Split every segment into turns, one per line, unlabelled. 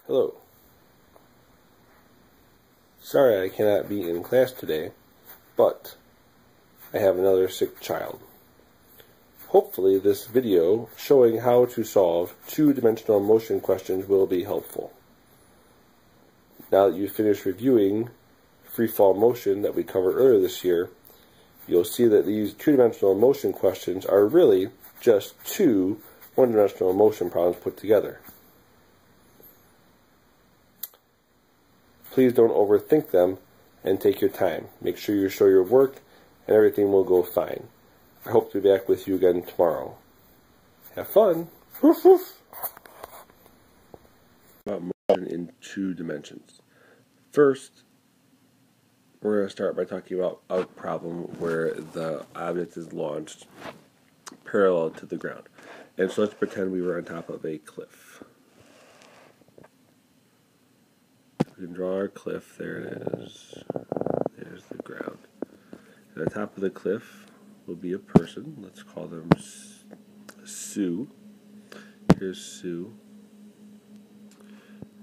Hello. Sorry I cannot be in class today, but I have another sick child. Hopefully this video showing how to solve two-dimensional motion questions will be helpful. Now that you've finished reviewing free-fall motion that we covered earlier this year, you'll see that these two-dimensional motion questions are really just two one-dimensional motion problems put together. Please don't overthink them and take your time. Make sure you show your work and everything will go fine. I hope to be back with you again tomorrow. Have fun! Woof woof! About motion in two dimensions. First, we're going to start by talking about a problem where the object is launched parallel to the ground. And so let's pretend we were on top of a cliff. We can draw our cliff. There it is. There's the ground. At the top of the cliff will be a person. Let's call them Sue. Here's Sue.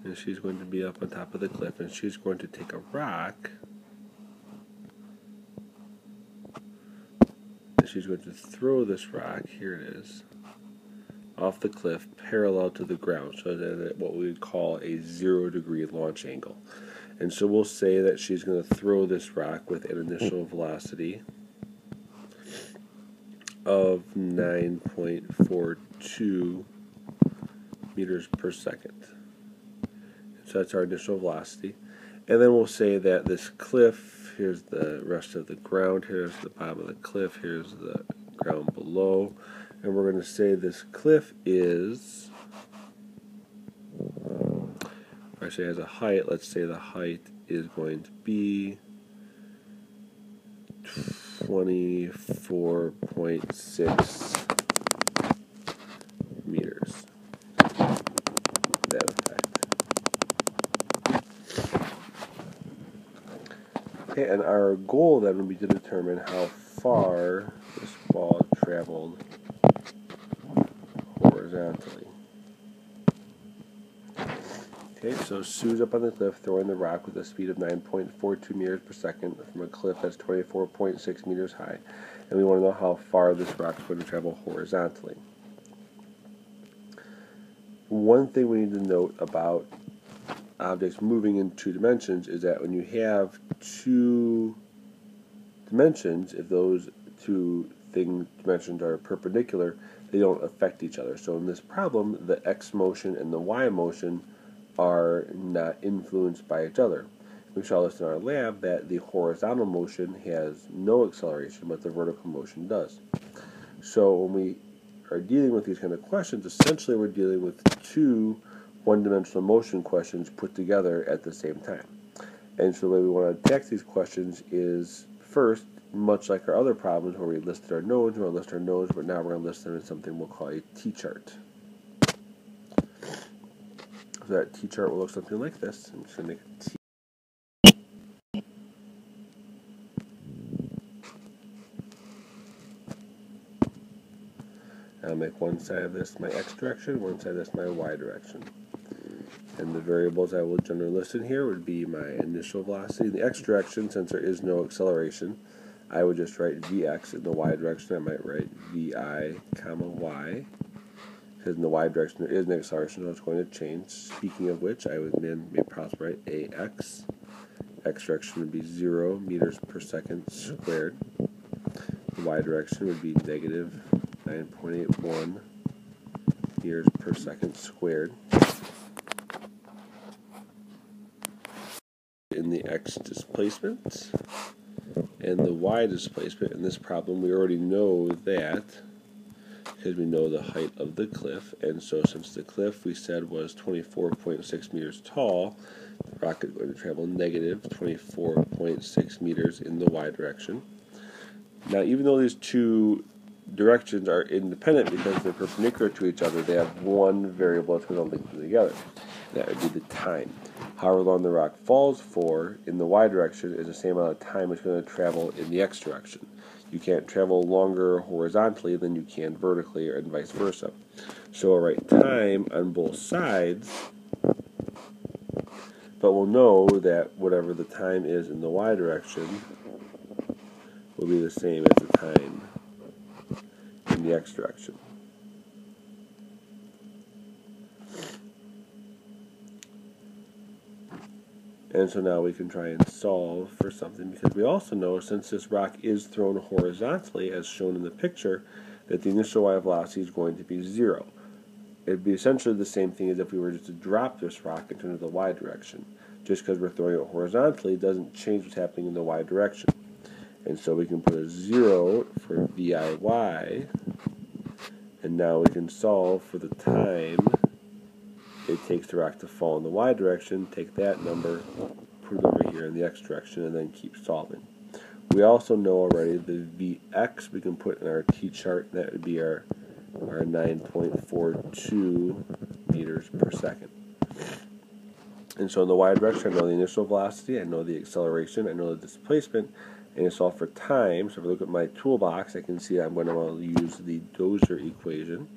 And she's going to be up on top of the cliff, and she's going to take a rock, and she's going to throw this rock, here it is, off the cliff parallel to the ground, so that at what we would call a 0-degree launch angle. And so we'll say that she's going to throw this rock with an initial velocity of 9.42 meters per second. So that's our initial velocity. And then we'll say that this cliff, here's the rest of the ground, here's the bottom of the cliff, here's the ground below. And we're going to say this cliff is, actually has a height, let's say the height is going to be 24.6 meters. That effect. Okay, and our goal then would be to determine how far this ball traveled horizontally. Okay, so Sue's up on the cliff throwing the rock with a speed of 9.42 meters per second from a cliff that's 24.6 meters high, and we want to know how far this rock is going to travel horizontally. One thing we need to note about objects moving in two dimensions is that when you have two dimensions, if those two dimensions are perpendicular, they don't affect each other. So in this problem, the x motion and the y motion are not influenced by each other. We saw this in our lab that the horizontal motion has no acceleration, but the vertical motion does. So when we are dealing with these kind of questions, essentially we're dealing with two one-dimensional motion questions put together at the same time. And so the way we want to attack these questions is, first, much like our other problems where we listed our nodes, but now we're going to list them in something we'll call a T-chart. So that T-chart will look something like this. I'm just going to make a T. I'll make one side of this my x direction, one side of this my y direction. And the variables I will generally list in here would be my initial velocity. In the x direction, since there is no acceleration, I would just write Vx. In the y direction, I might write Vi, comma y. Because in the y direction, there is an acceleration, so it's going to change. Speaking of which, I would then possibly write Ax. X direction would be 0 meters per second squared. The y direction would be negative 9.81 meters per second squared. In the x displacement and the y displacement in this problem, we already know that because we know the height of the cliff, and so since the cliff we said was 24.6 meters tall, the rocket is going to travel negative 24.6 meters in the y direction. Now, even though these two directions are independent because they're perpendicular to each other, they have one variable that's going to link them together. That would be the time. However long the rock falls for in the y direction is the same amount of time it's going to travel in the x direction. You can't travel longer horizontally than you can vertically, and vice versa. So I'll write time on both sides But we'll know that whatever the time is in the y direction will be the same as the time in the x direction. And so now we can try and solve for something, because we also know, since this rock is thrown horizontally, as shown in the picture, that the initial y velocity is going to be 0. It would be essentially the same thing as if we were just to drop this rock into the y direction. Just because we're throwing it horizontally doesn't change what's happening in the y direction. And so we can put a 0 for VIY, and now we can solve for the time it takes the rock to fall in the y direction, take that number, put it over here in the x direction, and then keep solving. We also know already the Vx we can put in our t-chart, and that would be our 9.42 meters per second. And so in the y direction, I know the initial velocity, I know the acceleration, I know the displacement, and to solve for time, so if I look at my toolbox, I can see I'm going to want to use the Dozier equation.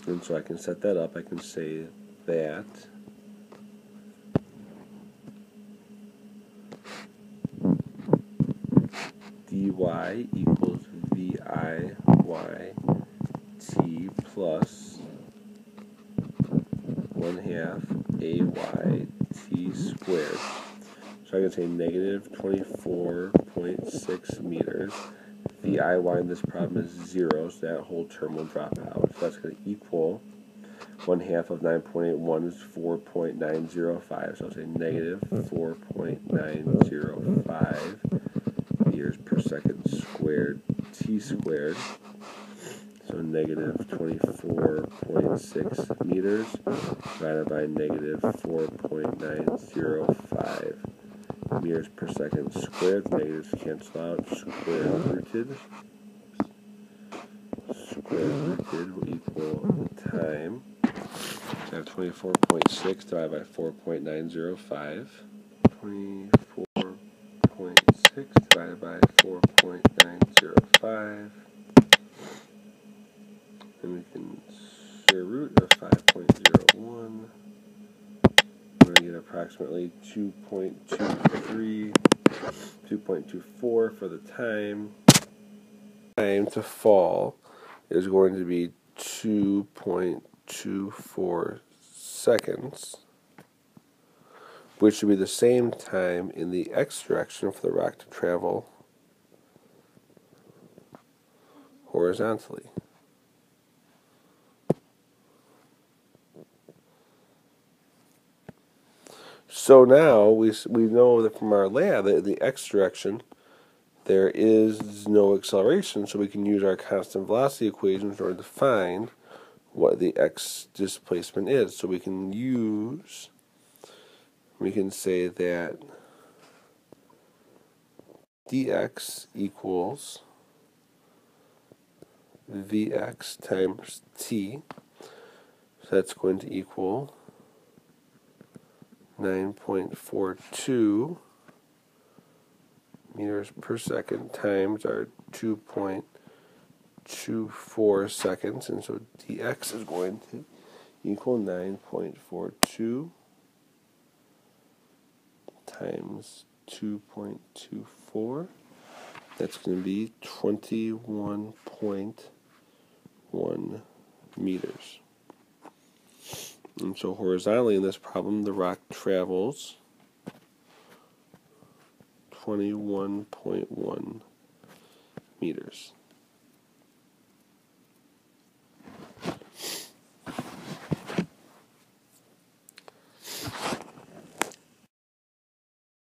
And so I can set that up. I can say that dy equals VIYT plus 1/2 AYT squared. So I can say negative 24.6 meters. The IY in this problem is 0, so that whole term will drop out. So that's going to equal 1/2 of 9.81 is 4.905. So I'll say negative 4.905 meters per second squared t squared. So negative 24.6 meters divided by negative 4.905 meters per second squared. Negatives cancel out. Square rooted will equal the time. So I have 24.6 divided by 4.905. 24.6 divided by 4.905. And we can square root of 5.01. We're going to get approximately 2.24 for the time. Time to fall is going to be 2.24 seconds, which should be the same time in the x direction for the rock to travel horizontally. So now we know that from our lab that in the x direction there is no acceleration, so we can use our constant velocity equation in order to find what the x displacement is. So we can say that dx equals vx times t. So that's going to equal 9.42 meters per second times our 2.24 seconds, and so dx is going to equal 9.42 times 2.24. That's going to be 21.1 meters. And so horizontally in this problem, the rock travels 21.1 meters.